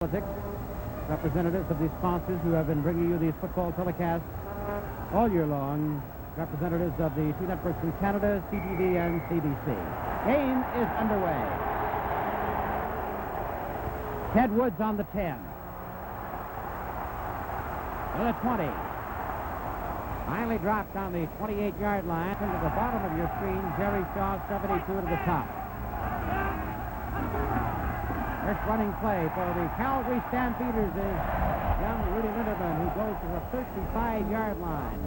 Politics, representatives of the sponsors who have been bringing you these football telecasts all year long, representatives of the two networks in Canada, CTV and CBC. Game is underway. Ted Woods on the 10. To the 20. Finally dropped on the 28-yard line into the bottom of your screen. Jerry Shaw, 72 to the top. First running play for the Calgary Stampeders is young Rudy Linderman, who goes to the 35-yard line.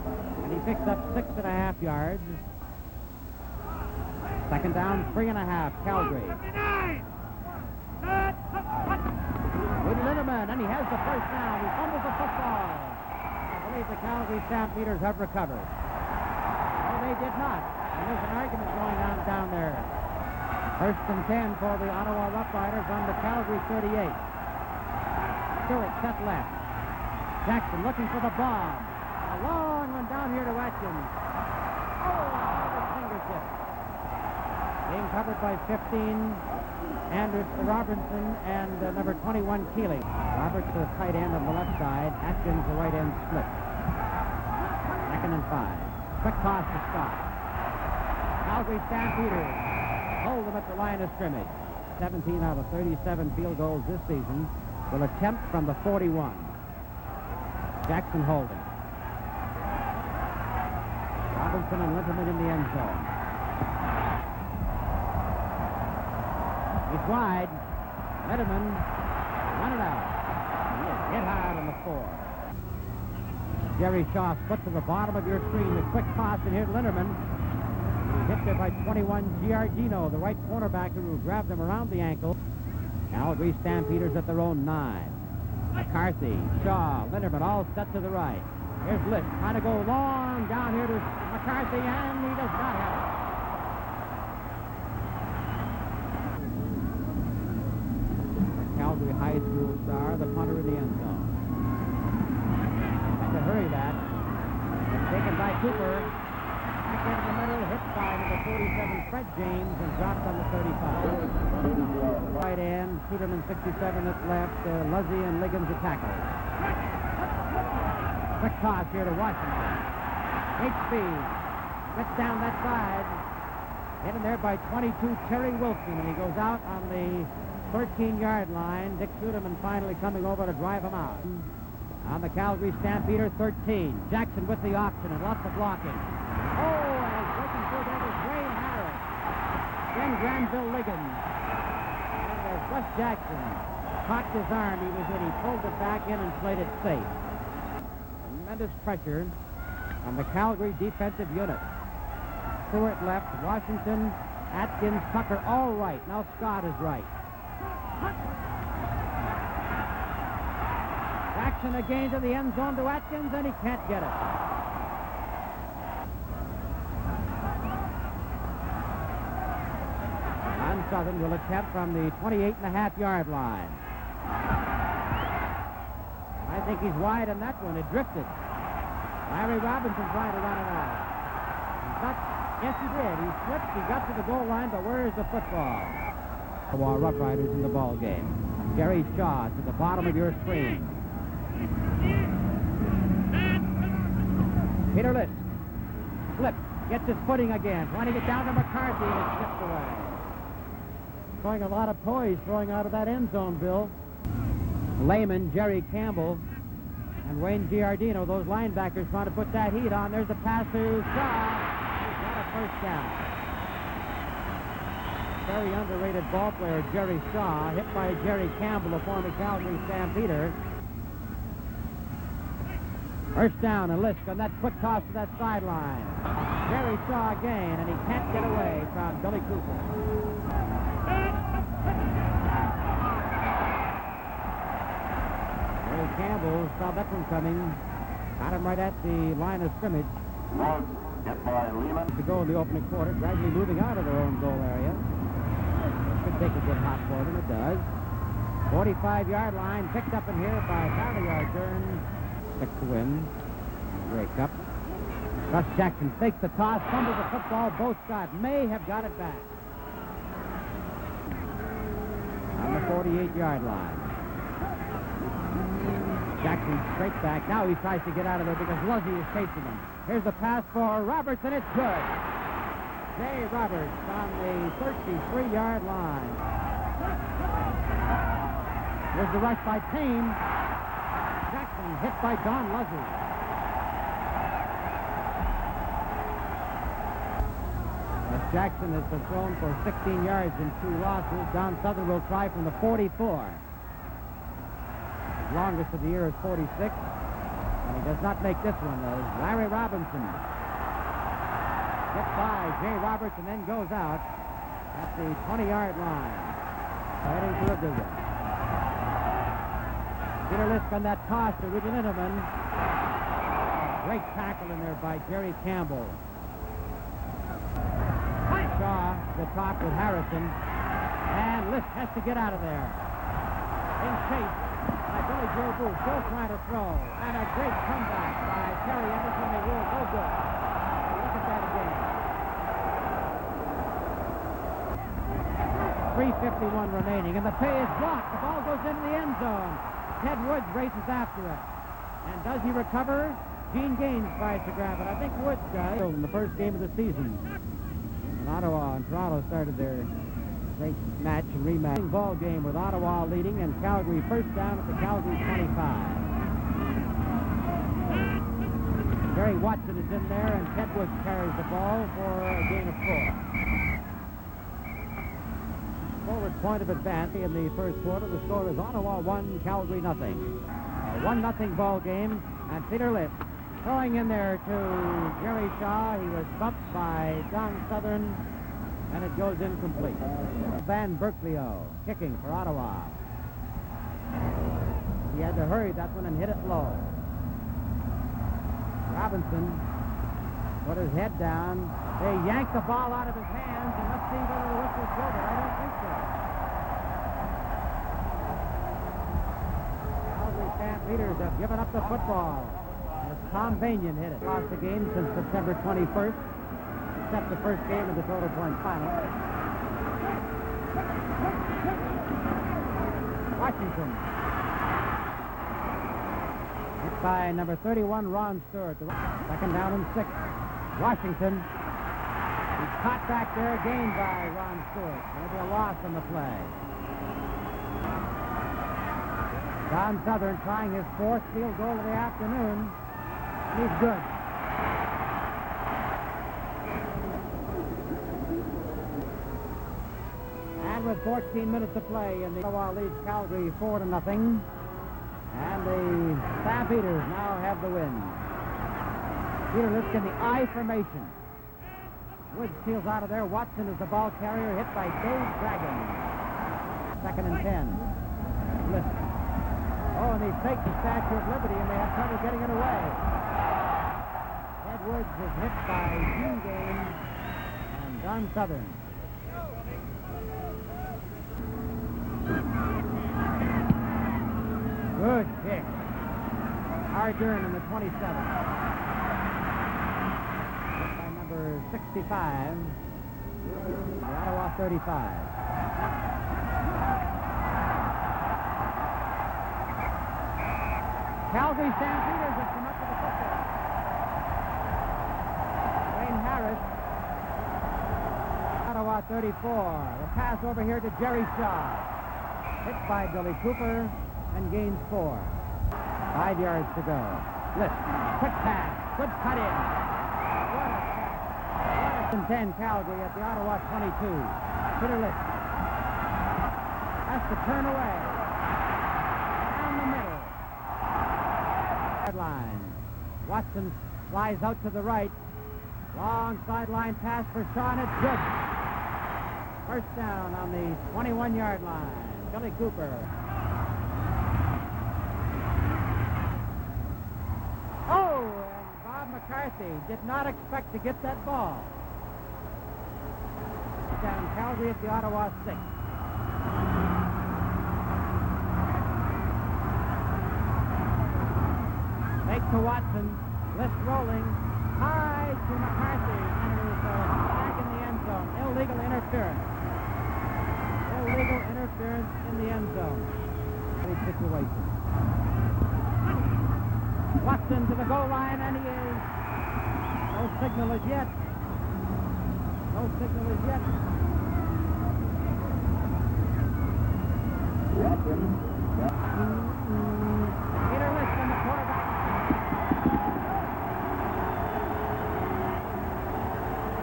And he picks up 6.5 yards. Second down, 3.5, Calgary. Rudy Linderman, and he has the first down. He fumbles the football. I believe the Calgary Stampeders have recovered. No, they did not. And there's an argument going on down there. First and 10 for the Ottawa Rough Riders on the Calgary 38. Stewart set left. Jackson looking for the bomb. A long one down here to Atkins. Oh, his fingertip. Being covered by 15, Robertson, and number 21, Keeley. Roberts, the tight end on the left side. Atkins, the right end split. Second and 5. Quick toss to Scott. Calgary Stampeders hold them at the line of scrimmage. 17 out of 37 field goals this season will attempt from the 41. Jackson holding. Robinson and Linderman in the end zone. He's wide. Linderman run it out. He is hit hard on the 4. Jerry Shaw split to the bottom of your screen. The quick toss, and here's Linderman. Hit there by 21, Giardino, the right cornerback, who grabbed him around the ankle. Calgary Stampeders at their own 9. McCarthy, Shaw, Linderman, all set to the right. Here's List, trying to go long down here to McCarthy, and he does not have it. The Calgary High School star, the punter in the end zone. Had to hurry that. It's taken by Cooper. In the middle, hit by number 47, Fred James, and dropped on the 35. Right end, Suderman 67 at left, Luzzy and Liggins at tackle. Quick toss here to Washington. Great speed. Gets down that side. Hit in there by 22, Terry Wilson, and he goes out on the 13-yard line. Dick Suderman finally coming over to drive him out. On the Calgary Stampeder 13. Jackson with the option and lots of blocking. Oh, and breaking through there was Wayne Harris. Then Granville Liggins. And there's Wes Jackson. Cocked his arm. He was in. He pulled it back in and played it safe. Tremendous pressure on the Calgary defensive unit. Stewart left. Washington, Atkins, Tucker all right. Now Scott is right. Jackson again to the end zone to Atkins, and he can't get it. Southern will attempt from the 28.5-yard line. I think he's wide on that one. It drifted. Larry Robinson trying to run it out. Yes, he did. He slipped. He got to the goal line, but where is the football? Ottawa Rough Riders in the ball game. Jerry Shaw to the bottom of your screen. Peter List. Slips. Gets his footing again. Trying to get down to McCarthy, and it's slipped away. Showing a lot of poise throwing out of that end zone, Bill. Lehman, Jerry Campbell, and Wayne Giardino, those linebackers trying to put that heat on. There's a pass to Shaw. He's got a first down. Very underrated ball player, Jerry Shaw, hit by Jerry Campbell, a former Calgary Stampeder. First down, and Lisk on that quick toss to that sideline. Jerry Shaw again, and he can't get away from Billy Cooper. Campbell saw that one coming. Got him right at the line of scrimmage. Get by Lehman. To go in the opening quarter, gradually moving out of their own goal area. Could take a good hop for them, it does. 45-yard line, picked up in here by Barrier Dern. Picked to win. Grey Cup. Russ Jackson fakes the toss, fumbles the football. Bo Scott may have got it back. On the 48-yard line. Jackson straight back. Now he tries to get out of there because Luzzy is chasing him. Here's the pass for Roberts, and it's good. Jay Roberts on the 33-yard line. Here's the rush by Payne. Jackson hit by Don Luzzy. As Jackson has been thrown for 16 yards in 2 losses, Don Southern will try from the 44. His longest of the year is 46. And he does not make this one, though. Larry Robinson hit by Jay Roberts and then goes out at the 20-yard line. Heading to a good one. Peter Lisk on that toss to Rudy Lindeman. Great tackle in there by Jerry Campbell. Shaw the top with Harrison. And Lisk has to get out of there. In chase by Billy Joe Booth, still trying to throw. And a great comeback by Terry Anderson. They will go good. Look at that again. 3:51 remaining, and the play is blocked. The ball goes into the end zone. Ted Woods races after it. And does he recover? Gene Gaines tries to grab it. I think Woods does. In the first game of the season. And Ottawa and Toronto started their great match and rematch ball game with Ottawa leading and Calgary first down at the Calgary 25. Jerry Watson is in there, and Ted Woods carries the ball for a gain of 4. Forward point of advance in the first quarter. The score is Ottawa 1, Calgary nothing. A 1-0 ball game, and Peter Lisk throwing in there to Jerry Shaw. He was bumped by Don Southern, and it goes incomplete. Van Berkleo kicking for Ottawa. He had to hurry that one and hit it low. Robinson put his head down. They yanked the ball out of his hands, and let's see whether the whistle's good. I don't think so. Calgary Stampeders have given up the football. As Tom Banion hit it. Lost the game since September 21st, except the first game of the Total Point Final. Washington. Hit by number 31, Ron Stewart. Second down and 6. Washington. He's caught back there, gained by Ron Stewart. Maybe a loss on the play. Don Southern trying his 4th field goal of the afternoon. He's good. And with 14 minutes to play, and the Ottawa leads Calgary 4-0. And the Stampeders now have the win. Peter Lisk in the I formation. Woods steals out of there. Watson is the ball carrier, hit by Dave Dragon. 2nd and 10. Lisk. Oh, and he faked the Statue of Liberty, and they have trouble getting it away. Ted Woods is hit by Gene Gaines and Don Southern. Good kick. Hard turn in the 27. By number 65. The Ottawa 35. Calgary Stampeders have come up with the football. Wayne Harris. Ottawa 34. The pass over here to Jerry Shaw. Hit by Billy Cooper and gains 4. 5 yards to go. Lift. Quick pass. Good cut in. What a pass. 10 Calgary at the Ottawa 22. Peter Lisk has to turn away. Down the middle. Line. Watson flies out to the right. Long sideline pass for Shaw, and it's good. First down on the 21-yard line. Billy Cooper. Oh, and Bob McCarthy did not expect to get that ball. Down Calgary at the Ottawa 6. Fake to Watson. Lisk rolling. High to McCarthy. And it is back in the end zone. Illegal interference. Illegal interference in the end zone. Big situation. Robinson to the goal line, and he is. No signal as yet. No signal as yet. Peter Liston, the quarterback.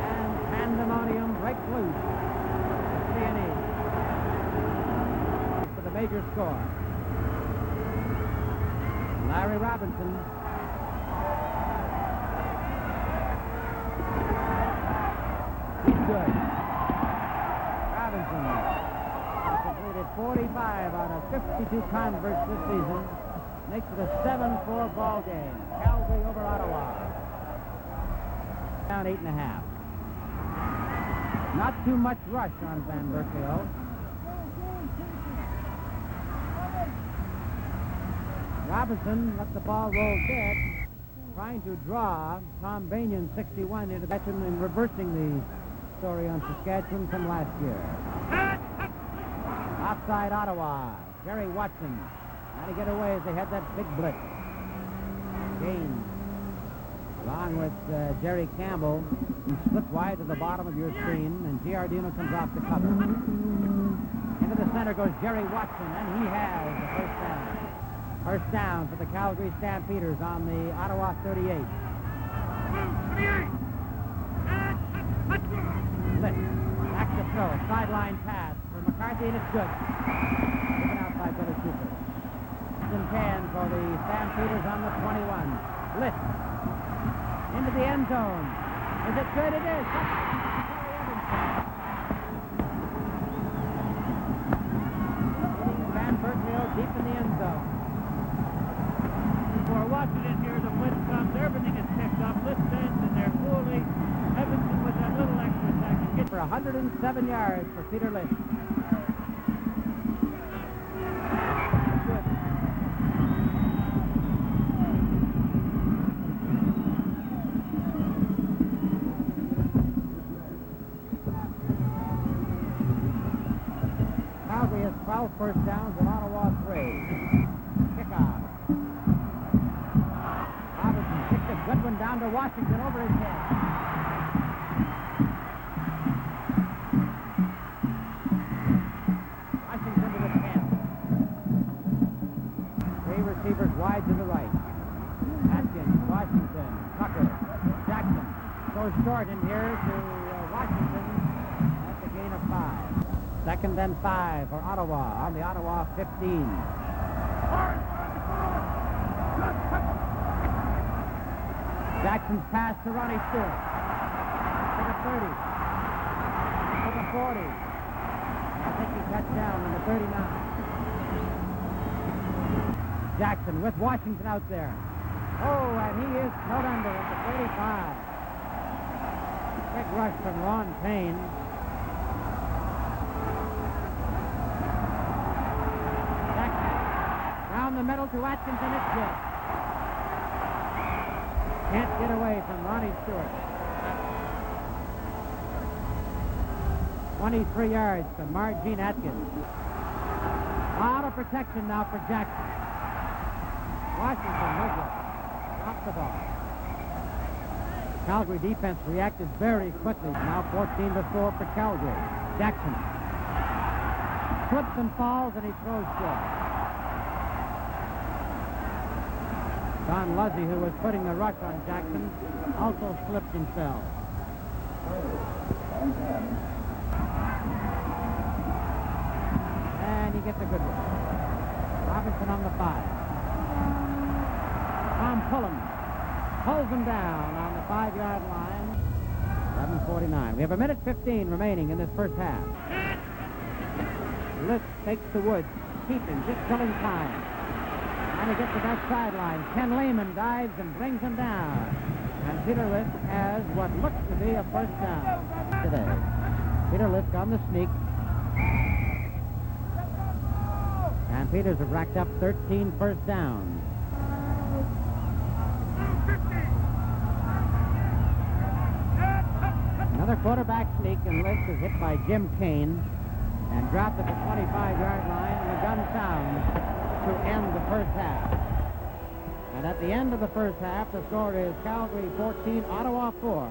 And pandemonium breaks loose. C&E. For the major score. Larry Robinson. He's good. Robinson has completed 45 out of 52 converts this season. Makes it a 7-4 ball game. Calgary over Ottawa. Down 8.5. Not too much rush on Van Berkeley. Robinson let the ball roll dead, trying to draw Tom Banyan, 61, into that and reversing the story on Saskatchewan from last year. Offside Ottawa. Jerry Watson trying to get away as they had that big blitz. Gaines, along with Jerry Campbell, slip wide to the bottom of your screen, and Giardino comes off the cover. Into the center goes Jerry Watson, and he has the first down. First down for the Calgary Stampeders on the Ottawa 38. Flip. Back to throw. Sideline pass for McCarthy, and it's good. Given out by Billy Cooper. 10 for the Stampeders on the 21. Blitz. Into the end zone. Is it good? It is. Hitting Van Berkeley deep in the end zone. For Washington here, the blitz comes, everything is picked up. Blitz stands in there fully. Evanson with that little extra second. Get for 107 yards for Peter List. Good. Calgary has 12 first downs and Ottawa 3. Kickoff. Good one down to Washington over his head. Washington to the 10. Three receivers wide to the right. Atkins, Washington, Tucker, Jackson. Goes short in here to Washington. That's a gain of 5. Second and 5 for Ottawa on the Ottawa 15. Jackson's pass to Ronnie Stewart. To the 30. To the 40. I think he touched down on the 39. Jackson with Washington out there. Oh, and he is snowed under at the 35. Big rush from Ron Payne. Jackson down the middle to Atkins, and it's good. Can't get away from Ronnie Stewart. 23 yards to Margene Atkins. Out of protection now for Jackson. Washington, no good. Dropped the ball. Calgary defense reacted very quickly. Now 14-4 for Calgary. Jackson slips and falls, and he throws good. Don Luzzy, who was putting the rush on Jackson, also slipped and fell. And he gets a good one. Robinson on the 5. Tom Pullen pulls him down on the 5-yard line. 11:49. We have 1:15 remaining in this first half. List takes the woods, keeping, just killing time. And he gets to that sideline. Ken Lehman dives and brings him down. And Peter Lisk has what looks to be a first down today. Peter Lisk on the sneak. And Peters have racked up 13 first downs. Another quarterback sneak, and Lisk is hit by Jim Kane and dropped at the 25-yard line, and the gun sounds to end the first half. And at the end of the first half, the score is Calgary 14, Ottawa 4.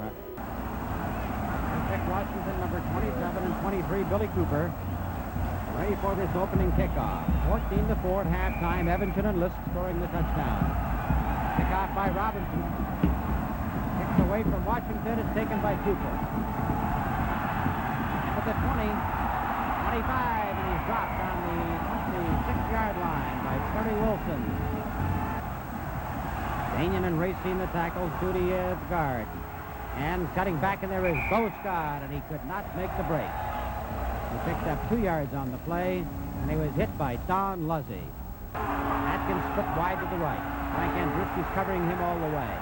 Pick Washington, number 27 and 23, Billy Cooper, ready for this opening kickoff. 14-4 at halftime. Evanston and List scoring the touchdown. Kickoff by Robinson. Kicked away from Washington. It's taken by Cooper. At the 20, 25, and he's dropped on the 26-yard line by Terry Wilson. Danian and Racine the tackles, Duty at guard. And cutting back in there is Bo Scott, and he could not make the break. He picked up 2 yards on the play, and he was hit by Don Luzzy. Atkins split wide to the right. Frank Andruski's covering him all the way.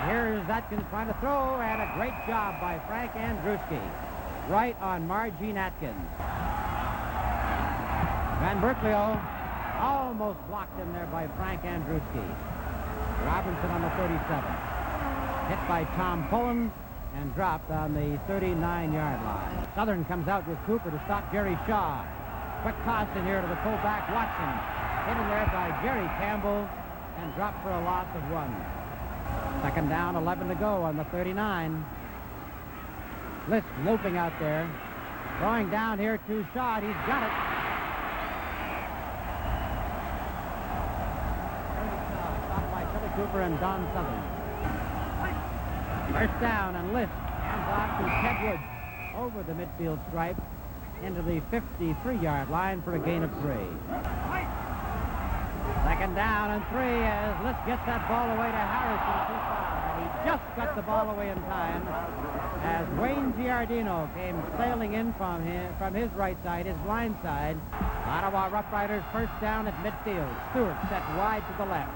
Here's Atkins trying to throw, and a great job by Frank Andruski. Right on Margene Atkins. Van Berkeley almost blocked in there by Frank Andruski. Robinson on the 37. Hit by Tom Pullen and dropped on the 39-yard line. Southern comes out with Cooper to stop Jerry Shaw. Quick toss in here to the fullback, Watson. Hit in there by Jerry Campbell and dropped for a loss of 1. Second down, 11 to go on the 39. List looping out there. Throwing down here to Shaw. He's got it. Stopped by Billy Cooper and Don Southern. First down, and List hands off to Ted Woods over the midfield stripe into the 53-yard line for a gain of 3. Second down and 3 as List gets that ball away to Harrison too far. And he just got the ball away in time as Wayne Giardino came sailing in from his right side, his blind side. Ottawa Rough Riders first down at midfield. Stewart set wide to the left.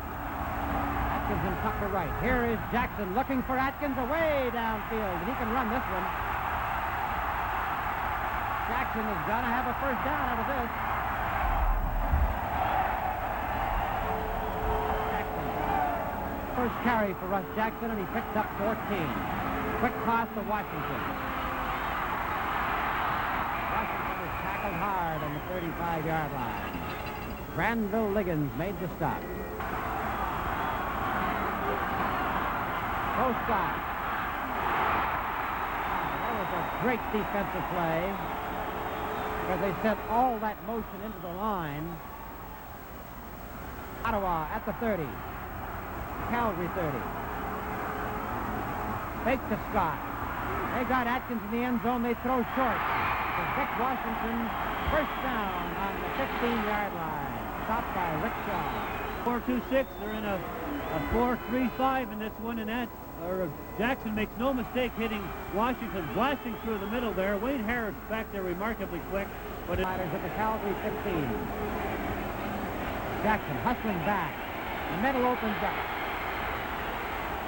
Atkins and Tucker right. Here is Jackson looking for Atkins away downfield. He can run this one. Jackson is going to have a first down out of this. Jackson. First carry for Russ Jackson, and he picked up 14. Quick toss to Washington. Washington is tackled hard on the 35-yard line. Granville Liggins made the stop. Bo Scott. That was a great defensive play because they sent all that motion into the line. Ottawa at the 30. Calgary 30. Fake to Scott. They got Atkins in the end zone. They throw short. To Vic Washington, first down on the 15-yard line. Stopped by Rick Shaw. 4-2-6. They're in a 4-3-5 in this one, and that Jackson makes no mistake hitting Washington, blasting through the middle there. Wayne Harris back there remarkably quick. But Riders at the Calgary 15. Jackson hustling back. The middle opens up.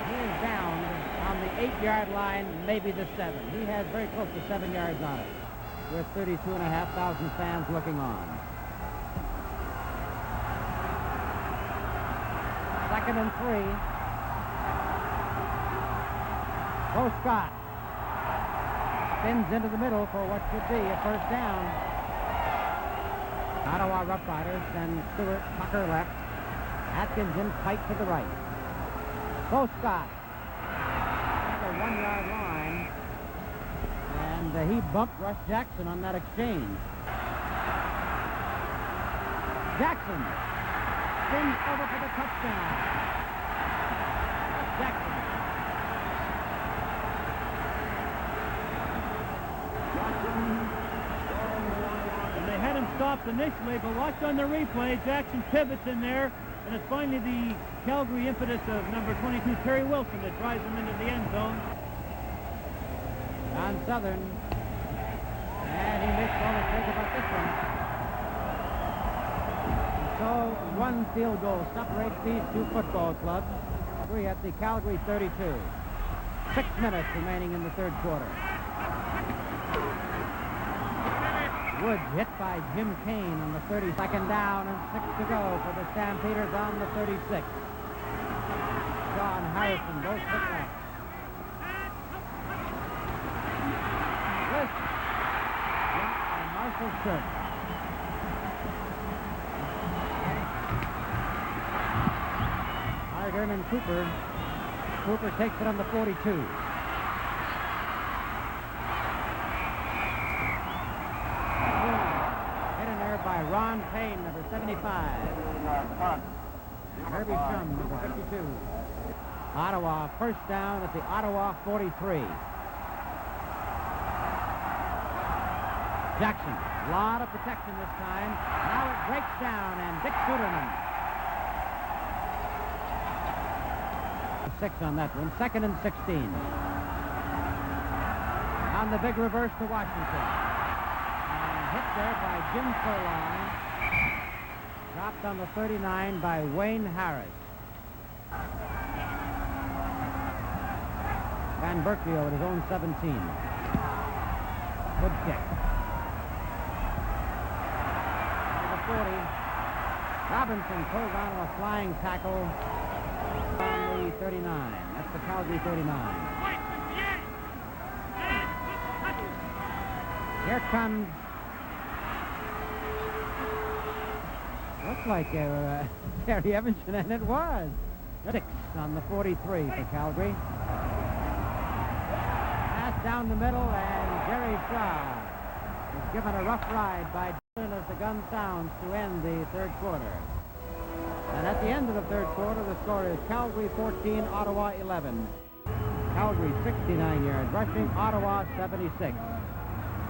He is down on the 8-yard line, maybe the 7. He has very close to 7 yards on it, with 32,500 fans looking on. Second and 3. Bo Scott spins into the middle for what should be a first down. Ottawa Rough Riders send Stewart, Tucker left. Atkins in tight to the right. Bo Scott at the 1-yard line. And he bumped Russ Jackson on that exchange. Jackson spins over for the touchdown. Russ Jackson. And they had him stopped initially, but watch on the replay. Jackson pivots in there, and it's finally the Calgary impetus of number 22, Terry Wilson, that drives him into the end zone. Don Southern. And he makes no mistake about this one. So one field goal separates these two football clubs. We're at the Calgary 32. 6 minutes remaining in the third quarter. Woods hit by Jim Kane on the 32nd down and 6 to go for the Stampeders on the 36. John Harrison both hit left. List blocked by Marshall Church. Dern and Cooper. Cooper takes it on the 42. Hit in there by Ron Payne, number 75. Herbie Shum, number 52. Ottawa, first down at the Ottawa 43. Jackson, a lot of protection this time. Now it breaks down, and Dick Suderman. 6 on that one, 2nd and 16. On the big reverse to Washington. And hit there by Jim Furlong. Dropped on the 39 by Wayne Harris. Van Berkio at his own 17. Good kick. 40. Robinson pulled down a flying tackle on the 39. That's the Calgary 39. Here comes... Looks like Terry Evanson, and it was. 6 on the 43 for Calgary. Pass down the middle, and Jerry Shaw is given a rough ride by as the gun sounds to end the third quarter. And at the end of the third quarter, the score is Calgary 14, Ottawa 11. Calgary 69 yards rushing, Ottawa 76.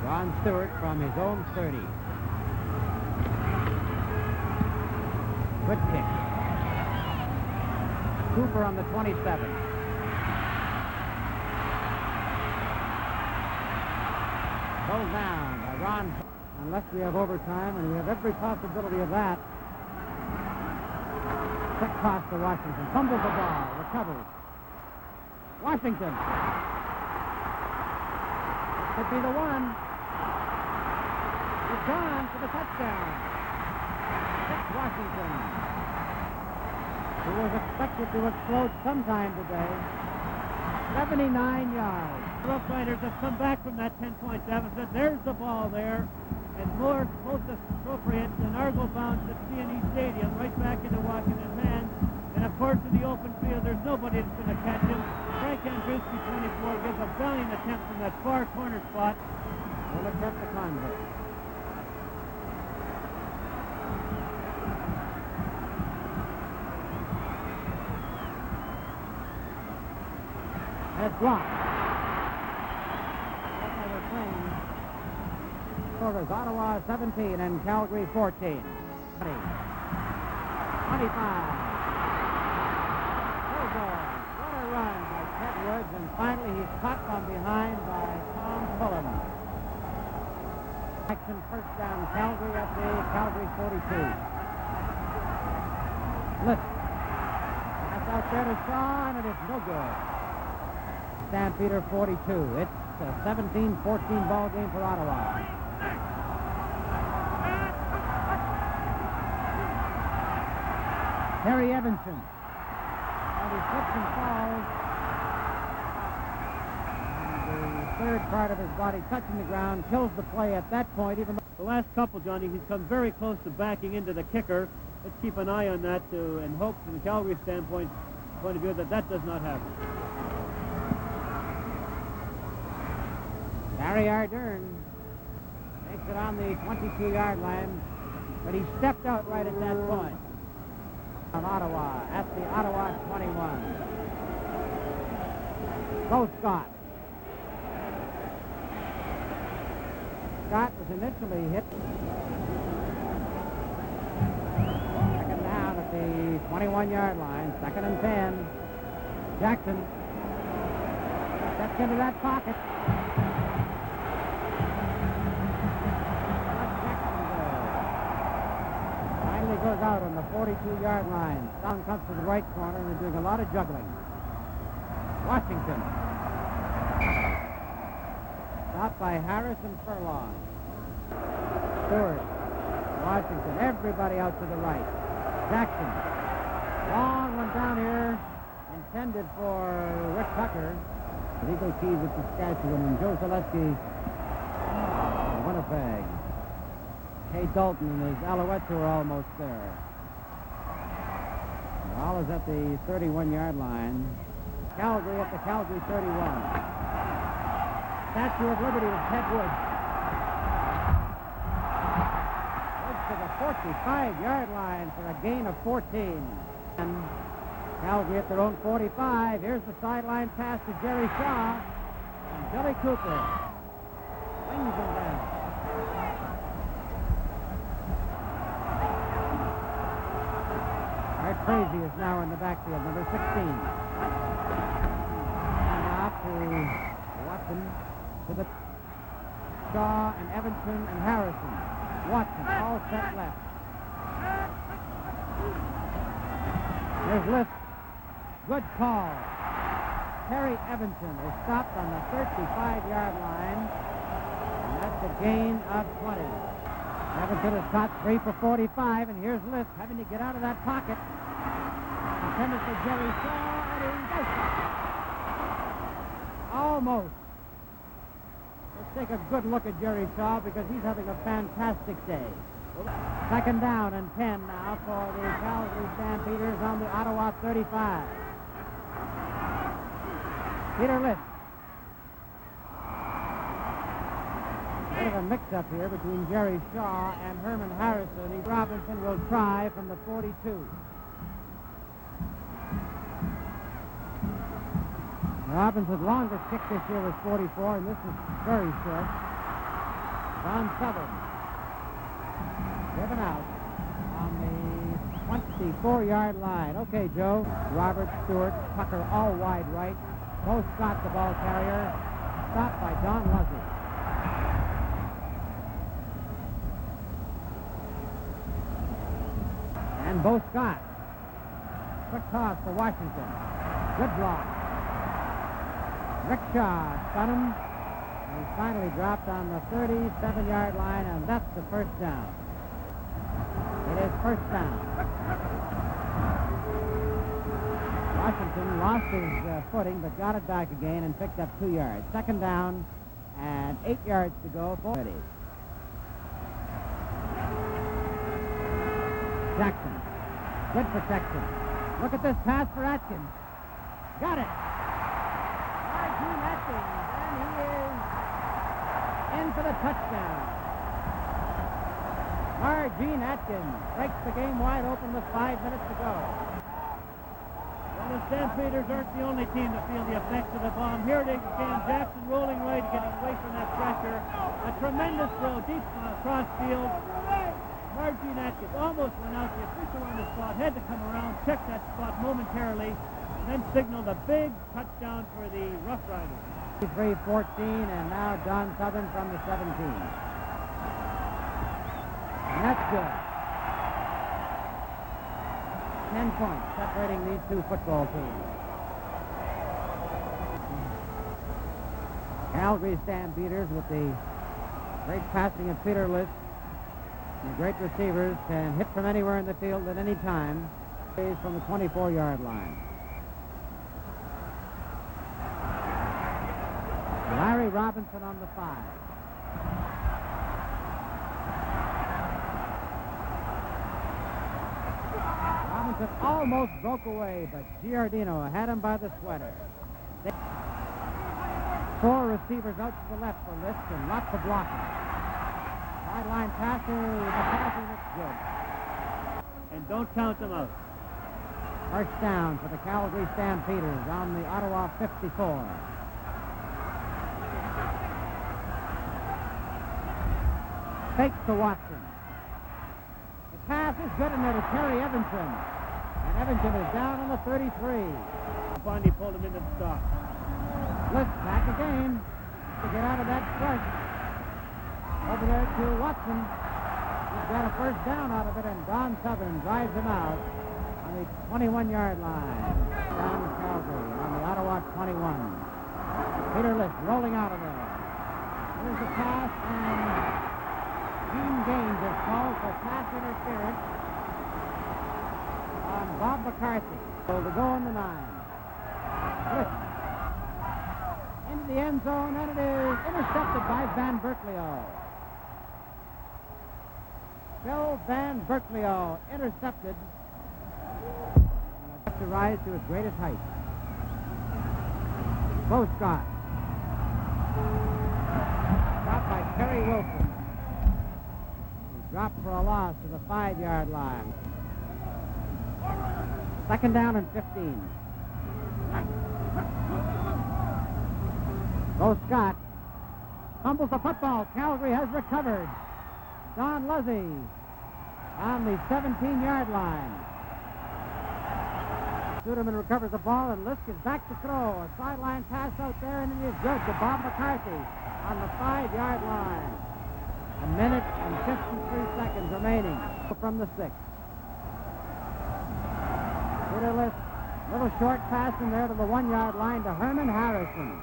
Ron Stewart from his own 30. Good kick. Cooper on the 27. Pulled down by Ron. Unless we have overtime, and we have every possibility of that. Quick pass to Washington. Fumbles the ball. Recovers. Washington. Could be the one. It's gone for the touchdown. It's Washington, who was expected to explode sometime today. 79 yards. The Rough Riders have come back from that 10-point deficit. There's the ball there. And more most appropriate than Argo-bound at C&E Stadium, right back into Washington's hands. And of course, in the open field, there's nobody that's going to catch him. Frank Andruski, 24, gives a valiant attempt from that far corner spot. Will attempt the convert. And it's blocked. Scores Ottawa 17 and Calgary 14. 20. 25. What a run by Ted Woods, and finally he's caught from behind by Tom Pullen. Jackson first down, Calgary at the Calgary 42. Blitz. That's out there to Shaw, and it is no good. Stampeder 42. It's a 17-14 ball game for Ottawa. Terry Evanson. And he slips and falls. And the third part of his body touching the ground kills the play at that point, even though... The last couple, Johnny, he's come very close to backing into the kicker. Let's keep an eye on that and hope from the Calgary point of view that does not happen. Barry Ardern takes it on the 22-yard line, but he stepped out right at that point. From Ottawa, at the Ottawa 21. Go Scott. Scott was initially hit. Second down at the 21-yard line, 2nd and 10. Jackson steps into that pocket. Goes out on the 42-yard line. Down comes to the right corner, and they're doing a lot of juggling. Washington. Stopped by Harris and Furlong. Stewart. Washington. Everybody out to the right. Jackson. Long one down here. Intended for Rick Tucker. Eagle Keys at Saskatchewan, and Joe Zaleski, Winnipeg. Kay Dalton and his Alouettes were almost there. Ball is at the 31-yard line. Calgary at the Calgary 31. Statue of Liberty with Ted Woods. Woods to the 45-yard line for a gain of 14. And Calgary at their own 45. Here's the sideline pass to Jerry Shaw. And Billy Cooper wings him down. Art Frazee is now in the backfield, number 16. And off to Watson, to the Shaw and Evanson and Harrison. Watson, all set left. Here's List. Good call. Terry Evanson is stopped on the 35-yard line, and that's a gain of 20. Evanson has caught 3 for 45, and here's List having to get out of that pocket. Intended for Jerry Shaw, and he missed it. Almost. Let's take a good look at Jerry Shaw because he's having a fantastic day. Second down and 10 now for the Calgary Stampeders on the Ottawa 35. Peter List. Bit of a mix-up here between Jerry Shaw and Herman Harrison. Robinson will try from the 42. Robinson's longest kick this year was 44, and this is very short. Don Southern given out on the 24-yard line. Okay, Joe. Robert Stewart, Tucker, all wide right. Bo Scott, the ball carrier, stopped by Don Luzzy. And Bo Scott. Quick toss for Washington. Good block. Rickshaw spun him. And he finally dropped on the 37-yard line, and that's the first down. It is first down. Washington lost his footing, but got it back again and picked up 2 yards. Second down and 8 yards to go for Ready. Jackson. Good protection. Look at this pass for Atkins. Got it. Arjun Atkins, and he is in for the touchdown. Arjun Atkins breaks the game wide open with 5 minutes to go. Well, the Stampeders aren't the only team to feel the effects of the bomb. Here it is again, Jackson rolling right, getting away from that pressure. A tremendous throw deep cross field. Arjun Atkins almost went out. The official on the spot had to come around, check that spot momentarily, and then signaled a big touchdown for the Rough Riders. 3-14, and now Don Southern from the 17. And that's good. 10 points separating these two football teams. Calgary Stampeders with the great passing of Peter List. And the great receivers can hit from anywhere in the field at any time. From the 24-yard line. Larry Robinson on the 5. Robinson almost broke away, but Giardino had him by the sweater. 4 receivers out to the left for List and lots of blocking. Sideline passer, the passing looks good. And don't count them out. First down for the Calgary Stampeders on the Ottawa 54. Fakes to Watson. The pass is good in there to Terry Evanson. And Evanson is down on the 33. Bondi pulled him into the stop. List back again to get out of that crush. Over there to Watson. He's got a first down out of it, and Don Southern drives him out on the 21-yard line. Down to Calgary on the Ottawa 21. Peter List rolling out of there. Here's the pass, and Gene Gaines is called for pass interference on Bob McCarthy. So to go on the 9. List into the end zone, and it is intercepted by Van Berkelio. Bill Van Berkelio intercepted. And a to rise to its greatest height. Close shot. Shot by Terry Wilson. He dropped for a loss to the 5-yard line. Second down and 15. Bo Scott fumbles the football. Calgary has recovered. Don Luzzy on the 17-yard line. Suderman recovers the ball, and Lisk is back to throw. A sideline pass out there, and it is good to Bob McCarthy on the 5-yard line. A minute and 53 seconds remaining from the 6. Peter Lisk, little short pass in there to the 1-yard line to Herman Harrison.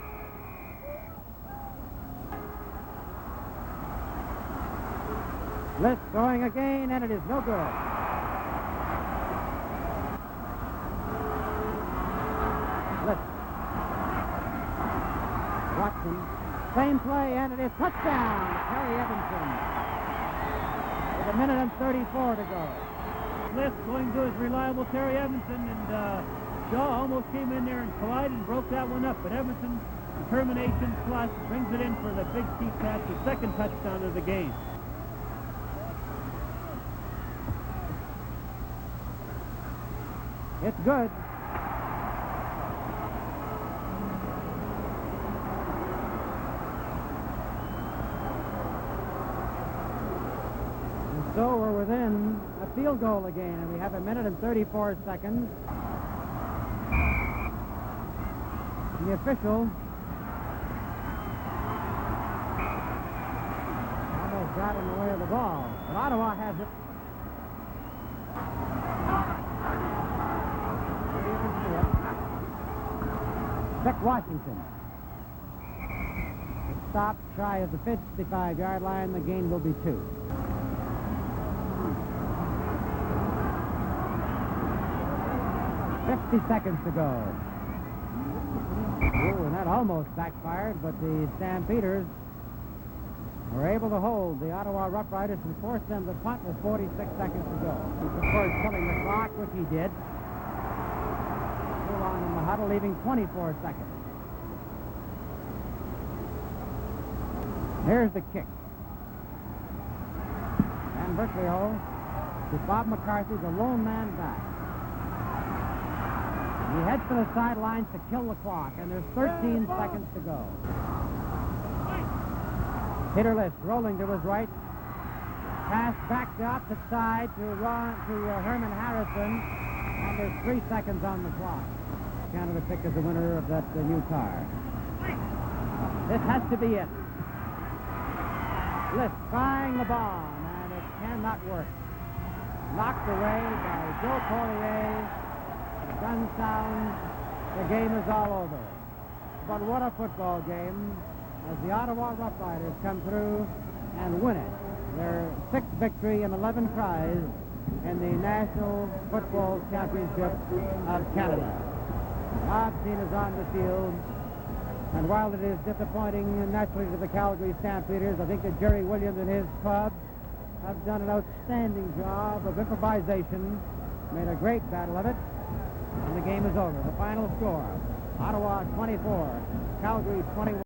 Lisk throwing again, and it is no good. Lisk. Watson. Same play, and it is touchdown. Terry Evanson. With a minute and 34 to go. Lisk going to his reliable Terry Evanson, and Shaw almost came in there and collided and broke that one up. But Evanson, determination plus, brings it in for the big key catch, the second touchdown of the game. It's good. And so we're within a field goal again, and we have a minute and 34 seconds. The official almost got in the way of the ball, but Ottawa has it. Vic Washington. It stopped shy of the 55-yard line. The gain will be 2. Seconds to go. Oh, and that almost backfired, but the Stampeders were able to hold the Ottawa Rough Riders and force them to punt with 46 seconds to go. Of course, killing the clock, which he did. Too long in the huddle, leaving 24 seconds. Here's the kick. And Berkeley to Bob McCarthy, the lone man back. He heads for the sidelines to kill the clock, and there's 13 seconds to go. Peter Lisk rolling to his right. Pass back to opposite side to Herman Harrison, and there's 3 seconds on the clock. Canada pick as the winner of that new car. This has to be it. Lisk trying the bomb, and it cannot work. Knocked away by Joe Poirier. Gun sounds, the game is all over. But what a football game as the Ottawa Rough Riders come through and win it. Their 6th victory and 11 tries in the National Football Championship of Canada. Bob Dean is on the field, and while it is disappointing naturally to the Calgary Stampeders, I think that Jerry Williams and his club have done an outstanding job of improvisation, made a great battle of it. And the game is over. The final score, Ottawa 24, Calgary 21.